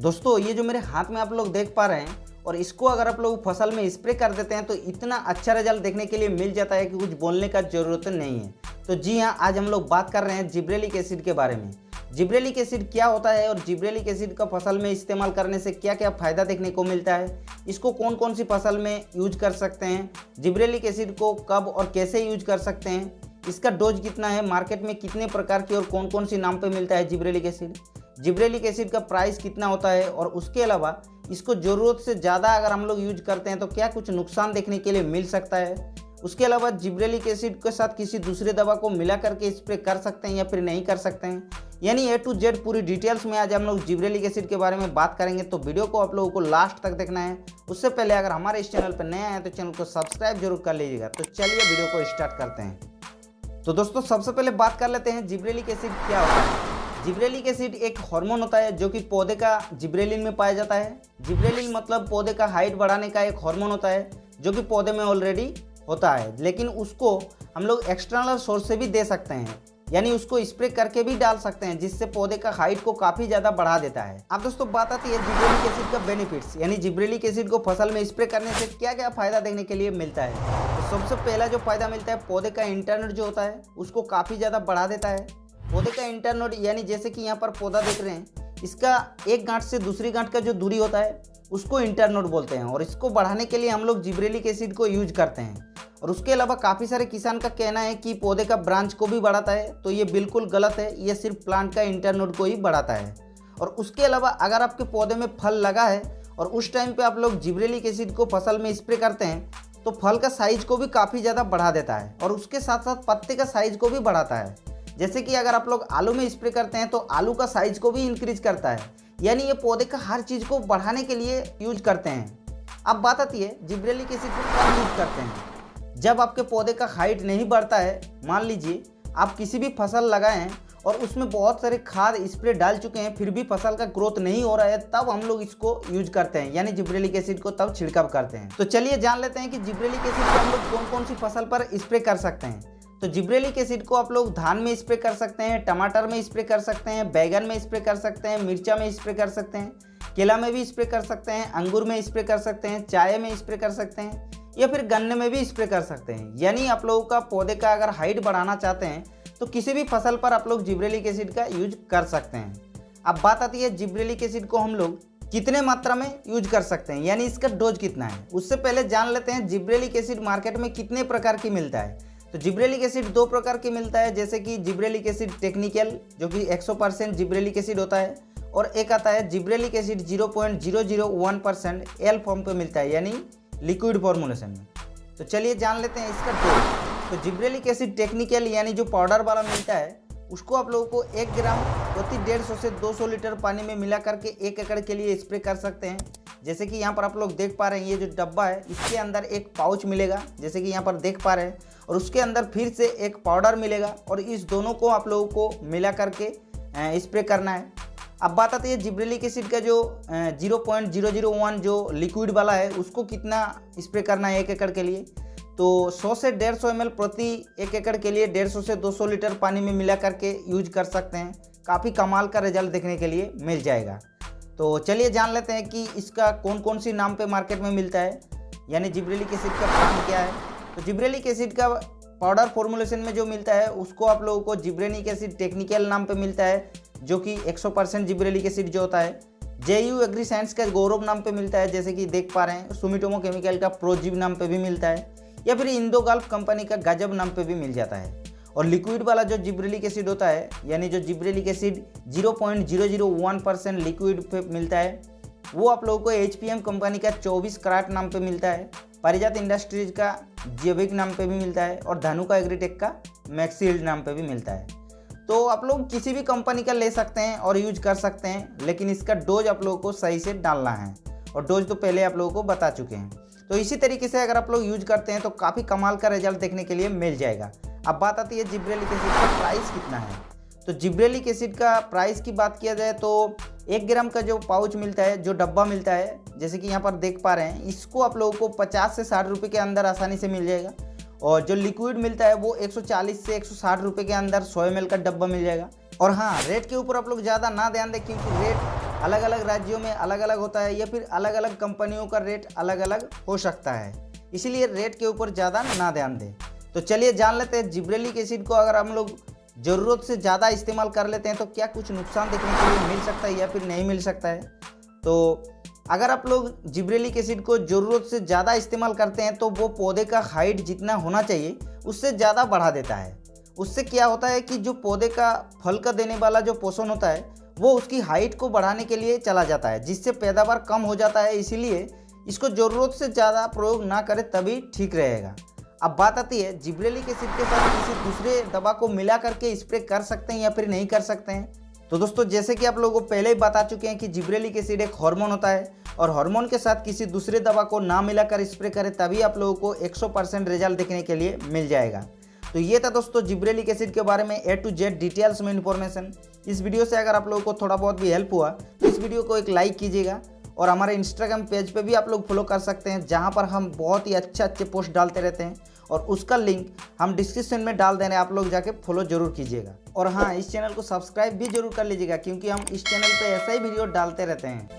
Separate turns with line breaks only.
दोस्तों ये जो मेरे हाथ में आप लोग देख पा रहे हैं और इसको अगर आप लोग फसल में स्प्रे कर देते हैं तो इतना अच्छा रिजल्ट देखने के लिए मिल जाता है कि कुछ बोलने का ज़रूरत नहीं है। तो जी हाँ, आज हम लोग बात कर रहे हैं जिब्रेलिक एसिड के बारे में। जिब्रेलिक एसिड क्या होता है और जिब्रेलिक एसिड का फसल में इस्तेमाल करने से क्या क्या फ़ायदा देखने को मिलता है, इसको कौन कौन सी फसल में यूज कर सकते हैं, जिब्रेलिक एसिड को कब और कैसे यूज कर सकते हैं, इसका डोज कितना है, मार्केट में कितने प्रकार की और कौन कौन सी नाम पे मिलता है जिब्रेलिक एसिड, जिब्रेलिक एसिड का प्राइस कितना होता है और उसके अलावा इसको ज़रूरत से ज़्यादा अगर हम लोग यूज करते हैं तो क्या कुछ नुकसान देखने के लिए मिल सकता है। उसके अलावा जिब्रेलिक एसिड के साथ किसी दूसरे दवा को मिला करके स्प्रे कर सकते हैं या फिर नहीं कर सकते हैं, यानी A to Z पूरी डिटेल्स में आज हम लोग जिब्रेलिक एसिड के बारे में बात करेंगे। तो वीडियो को आप लोगों को लास्ट तक देखना है। उससे पहले अगर हमारे इस चैनल पर नया है तो चैनल को सब्सक्राइब जरूर कर लीजिएगा। तो चलिए वीडियो को स्टार्ट करते हैं। तो दोस्तों सबसे पहले बात कर लेते हैं जिब्रेलिक एसिड क्या होता है। जिब्रेलिक एसिड एक हार्मोन होता है जो कि पौधे का जिब्रेलिन में पाया जाता है। जिब्रेलिन मतलब पौधे का हाइट बढ़ाने का एक हार्मोन होता है जो कि पौधे में ऑलरेडी होता है, लेकिन उसको हम लोग एक्सटर्नल सोर्स से भी दे सकते हैं, यानी उसको स्प्रे करके भी डाल सकते हैं जिससे पौधे का हाइट को काफ़ी ज़्यादा बढ़ा देता है। अब दोस्तों बात आती है जिब्रेलिक एसिड का बेनिफिट्स, यानी जिब्रेलिक एसिड को फसल में स्प्रे करने से क्या क्या फ़ायदा देखने के लिए मिलता है। तो सबसे पहला जो फ़ायदा मिलता है, पौधे का इंटरनोड जो होता है उसको काफ़ी ज़्यादा बढ़ा देता है। पौधे का इंटरनोड यानी जैसे कि यहाँ पर पौधा देख रहे हैं, इसका एक गांठ से दूसरी गांठ का जो दूरी होता है उसको इंटरनोड बोलते हैं और इसको बढ़ाने के लिए हम लोग जिब्रेलिक एसिड को यूज करते हैं। और उसके अलावा काफ़ी सारे किसान का कहना है कि पौधे का ब्रांच को भी बढ़ाता है, तो ये बिल्कुल गलत है, ये सिर्फ प्लांट का इंटरनोड को ही बढ़ाता है। और उसके अलावा अगर आपके पौधे में फल लगा है और उस टाइम पे आप लोग जिब्रेलिक एसिड को फसल में स्प्रे करते हैं तो फल का साइज को भी काफ़ी ज़्यादा बढ़ा देता है और उसके साथ साथ पत्ते का साइज को भी बढ़ाता है। जैसे कि अगर आप लोग आलू में स्प्रे करते हैं तो आलू का साइज को भी इंक्रीज करता है, यानी ये पौधे का हर चीज़ को बढ़ाने के लिए यूज करते हैं। अब बात आती है जिब्रेलिक एसिड को कब यूज करते हैं। जब आपके पौधे का हाइट नहीं बढ़ता है, मान लीजिए आप किसी भी फसल लगाए हैं और उसमें बहुत सारे खाद स्प्रे डाल चुके हैं फिर भी फसल का ग्रोथ नहीं हो रहा है, तब हम लोग इसको यूज करते हैं, यानी जिब्रेलिक एसिड को तब छिड़काव करते हैं। तो चलिए जान लेते हैं कि जिब्रेलिक एसिड को हम लोग कौन कौन सी फसल पर स्प्रे कर सकते हैं। तो जिब्रेलिक एसिड को आप लोग धान में स्प्रे कर सकते हैं, टमाटर में स्प्रे कर सकते हैं, बैगन में स्प्रे कर सकते हैं, मिर्चा में स्प्रे कर सकते हैं, केला में भी स्प्रे कर सकते हैं, अंगूर में स्प्रे कर सकते हैं, चाय में स्प्रे कर सकते हैं या फिर गन्ने में भी स्प्रे कर सकते हैं। यानी आप लोगों का पौधे का अगर हाइट बढ़ाना चाहते हैं तो किसी भी फसल पर आप लोग जिब्रेलिक एसिड का यूज कर सकते हैं। अब बात आती है जिब्रेलिक एसिड को हम लोग कितने मात्रा में यूज कर सकते हैं, यानी इसका डोज कितना है। उससे पहले जान लेते हैं जिब्रेलिक एसिड मार्केट में कितने प्रकार की मिलता है। तो जिब्रेलिक एसिड दो प्रकार की मिलता है, जैसे कि जिब्रेलिक एसिड टेक्निकल जो कि 100% जिब्रेलिक एसिड होता है और एक आता है जिब्रेलिक एसिड 0.001% एल फॉर्म पे मिलता है, यानी लिक्विड फॉर्मुलेशन में। तो चलिए जान लेते हैं इसका डोज। तो जिब्रेलिक एसिड टेक्निकल यानी जो पाउडर वाला मिलता है उसको आप लोगों को 1 ग्राम प्रति 150 से 200 लीटर पानी में मिला करके 1 एकड़ के लिए स्प्रे कर सकते हैं। जैसे कि यहाँ पर आप लोग देख पा रहे हैं, ये जो डब्बा है इसके अंदर एक पाउच मिलेगा, जैसे कि यहाँ पर देख पा रहे हैं, और उसके अंदर फिर से एक पाउडर मिलेगा और इस दोनों को आप लोगों को मिला करके स्प्रे करना है। अब बात आती है जिब्रेलिक एसिड का जो 0.001 जो लिक्विड वाला है उसको कितना स्प्रे करना है 1 एकड़ के लिए। तो 100 से 150 ml प्रति 1 एकड़ के लिए 150 से 200 लीटर पानी में मिला करके यूज कर सकते हैं। काफ़ी कमाल का रिजल्ट देखने के लिए मिल जाएगा। तो चलिए जान लेते हैं कि इसका कौन कौन सी नाम पे मार्केट में मिलता है, यानी जिब्रेलिक एसिड का ब्रांड क्या है। तो जिब्रेलिक एसिड का पाउडर फॉर्मुलेशन में जो मिलता है उसको आप लोगों को जिब्रेलिक एसिड टेक्निकल नाम पे मिलता है, जो कि 100% जिब्रेलिक एसिड जो होता है। JU एग्री साइंस का गौरव नाम पे मिलता है, जैसे कि देख पा रहे हैं। सुमिटोमो केमिकल का प्रोजिब नाम पे भी मिलता है या फिर इंडोगल्फ कंपनी का गजब नाम पे भी मिल जाता है। और लिक्विड वाला जो जिब्रेलिक एसिड होता है, यानी जो जिब्रेलिक एसिड 0.001% लिक्विड पे मिलता है, वो आप लोगों को HPM कंपनी का 24 कराट नाम पे मिलता है, पारिजात इंडस्ट्रीज का जैविक नाम पे भी मिलता है और धानुका एग्रीटेक का मैक्सील्ड नाम पे भी मिलता है। तो आप लोग किसी भी कंपनी का ले सकते हैं और यूज कर सकते हैं, लेकिन इसका डोज आप लोगों को सही से डालना है और डोज तो पहले आप लोगों को बता चुके हैं। तो इसी तरीके से अगर आप लोग यूज करते हैं तो काफ़ी कमाल का रिजल्ट देखने के लिए मिल जाएगा। अब बात आती है जिब्रेलिक एसिड का प्राइस कितना है। तो जिब्रेलिक एसिड का प्राइस की बात किया जाए तो 1 ग्राम का जो पाउच मिलता है, जो डब्बा मिलता है, जैसे कि यहाँ पर देख पा रहे हैं, इसको आप लोगों को 50 से 60 रुपये के अंदर आसानी से मिल जाएगा। और जो लिक्विड मिलता है वो 140 से 160 रुपये के अंदर 100 ml का डब्बा मिल जाएगा। और हाँ, रेट के ऊपर आप लोग ज़्यादा ना ध्यान दें, क्योंकि रेट अलग अलग राज्यों में अलग अलग होता है या फिर अलग अलग कंपनियों का रेट अलग अलग हो सकता है, इसीलिए रेट के ऊपर ज़्यादा ना ध्यान दें। तो चलिए जान लेते हैं जिब्रेलिक एसिड को अगर हम लोग ज़रूरत से ज़्यादा इस्तेमाल कर लेते हैं तो क्या कुछ नुकसान देखने के लिए मिल सकता है या फिर नहीं मिल सकता है। तो अगर आप लोग जिब्रेलिक एसिड को ज़रूरत से ज़्यादा इस्तेमाल करते हैं तो वो पौधे का हाइट जितना होना चाहिए उससे ज़्यादा बढ़ा देता है। उससे क्या होता है कि जो पौधे का फल का देने वाला जो पोषण होता है वो उसकी हाइट को बढ़ाने के लिए चला जाता है, जिससे पैदावार कम हो जाता है। इसीलिए इसको ज़रूरत से ज़्यादा प्रयोग ना करें तभी ठीक रहेगा। अब बात आती है जिब्रेलिक एसिड के साथ किसी दूसरे दवा को मिला करके स्प्रे कर सकते हैं या फिर नहीं कर सकते हैं। तो दोस्तों जैसे कि आप लोगों को पहले ही बता चुके हैं कि जिब्रेलिक एसिड एक हार्मोन होता है और हार्मोन के साथ किसी दूसरे दवा को ना मिलाकर स्प्रे करें तभी आप लोगों को 100% रिजल्ट देखने के लिए मिल जाएगा। तो ये था दोस्तों जिब्रेलिक एसिड के बारे में A to Z डिटेल्स में इन्फॉर्मेशन। इस वीडियो से अगर आप लोगों को थोड़ा बहुत भी हेल्प हुआ तो इस वीडियो को एक लाइक कीजिएगा और हमारे इंस्टाग्राम पेज पे भी आप लोग फॉलो कर सकते हैं, जहां पर हम बहुत ही अच्छे पोस्ट डालते रहते हैं और उसका लिंक हम डिस्क्रिप्शन में डाल दे रहे हैं, आप लोग जाके फॉलो जरूर कीजिएगा। और हाँ, इस चैनल को सब्सक्राइब भी जरूर कर लीजिएगा क्योंकि हम इस चैनल पे ऐसा ही वीडियो डालते रहते हैं।